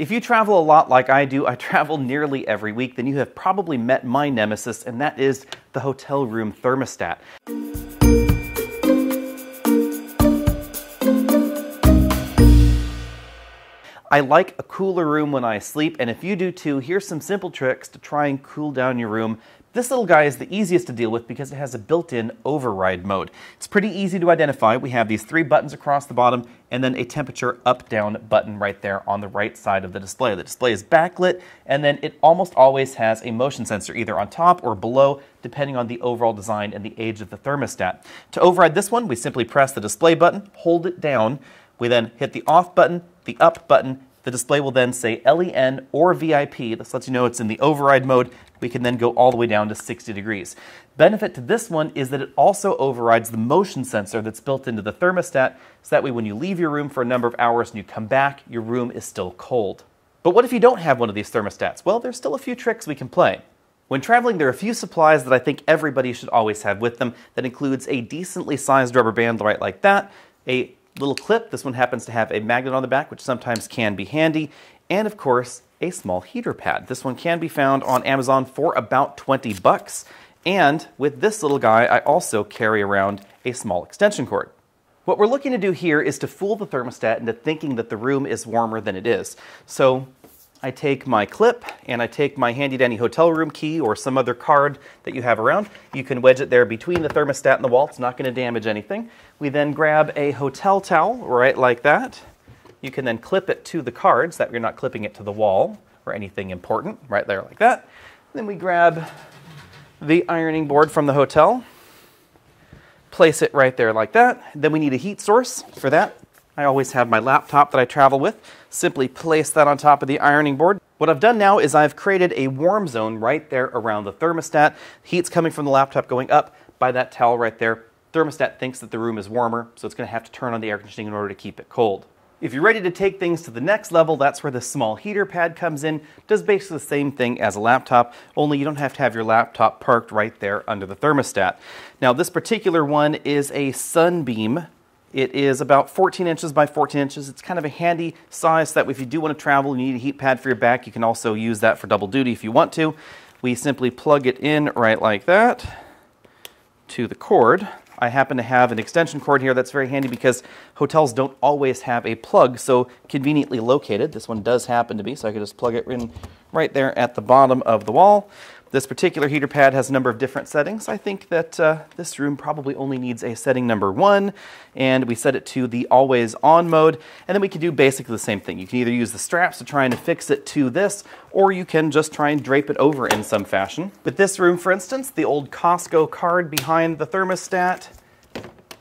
If you travel a lot like I do, I travel nearly every week, then you have probably met my nemesis, and that is the hotel room thermostat. I like a cooler room when I sleep, and if you do too, here's some simple tricks to try and cool down your room. This little guy is the easiest to deal with because it has a built-in override mode. It's pretty easy to identify. We have these 3 buttons across the bottom and then a temperature up-down button right there on the right side of the display. The display is backlit, and then it almost always has a motion sensor either on top or below, depending on the overall design and the age of the thermostat. To override this one, we simply press the display button, hold it down. We then hit the off button, the up button. The display will then say LEN or VIP. This lets you know it's in the override mode. We can then go all the way down to 60 degrees. Benefit to this one is that it also overrides the motion sensor that's built into the thermostat, so that way when you leave your room for a number of hours and you come back, your room is still cold. But what if you don't have one of these thermostats? Well, there's still a few tricks we can play. When traveling, there are a few supplies that I think everybody should always have with them. That includes a decently sized rubber band right like that, a little clip. This one happens to have a magnet on the back, which sometimes can be handy, and of course a small heater pad. This one can be found on Amazon for about 20 bucks. And with this little guy, I also carry around a small extension cord. What we're looking to do here is to fool the thermostat into thinking that the room is warmer than it is. So I take my clip and I take my handy dandy hotel room key or some other card that you have around. You can wedge it there between the thermostat and the wall. It's not going to damage anything. We then grab a hotel towel right like that. You can then clip it to the card so that you're not clipping it to the wall or anything important, right there like that. Then we grab the ironing board from the hotel, place it right there like that. Then we need a heat source for that. I always have my laptop that I travel with. Simply place that on top of the ironing board. What I've done now is I've created a warm zone right there around the thermostat. Heat's coming from the laptop going up by that towel right there. Thermostat thinks that the room is warmer, so it's going to have to turn on the air conditioning in order to keep it cold. If you're ready to take things to the next level, that's where the small heater pad comes in. It does basically the same thing as a laptop, only you don't have to have your laptop parked right there under the thermostat. Now this particular one is a Sunbeam. It is about 14 inches by 14 inches. It's kind of a handy size so that if you do want to travel and you need a heat pad for your back, you can also use that for double duty if you want to. We simply plug it in right like that to the cord. I happen to have an extension cord here that's very handy because hotels don't always have a plug so conveniently located. This one does happen to be, so I can just plug it in right there at the bottom of the wall. This particular heater pad has a number of different settings. I think that this room probably only needs a setting number 1, and we set it to the always on mode, and then we can do basically the same thing. You can either use the straps to try and affix it to this, or you can just try and drape it over in some fashion. With this room, for instance, the old Costco card behind the thermostat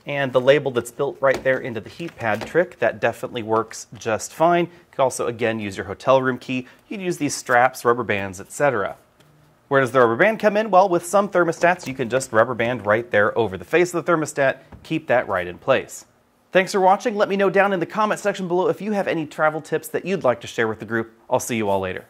and the label that's built right there into the heat pad trick, that definitely works just fine. You can also, again, use your hotel room key. You can use these straps, rubber bands, etc. Where does the rubber band come in? Well, with some thermostats, you can just rubber band right there over the face of the thermostat. Keep that right in place. Thanks for watching. Let me know down in the comment section below if you have any travel tips that you'd like to share with the group. I'll see you all later.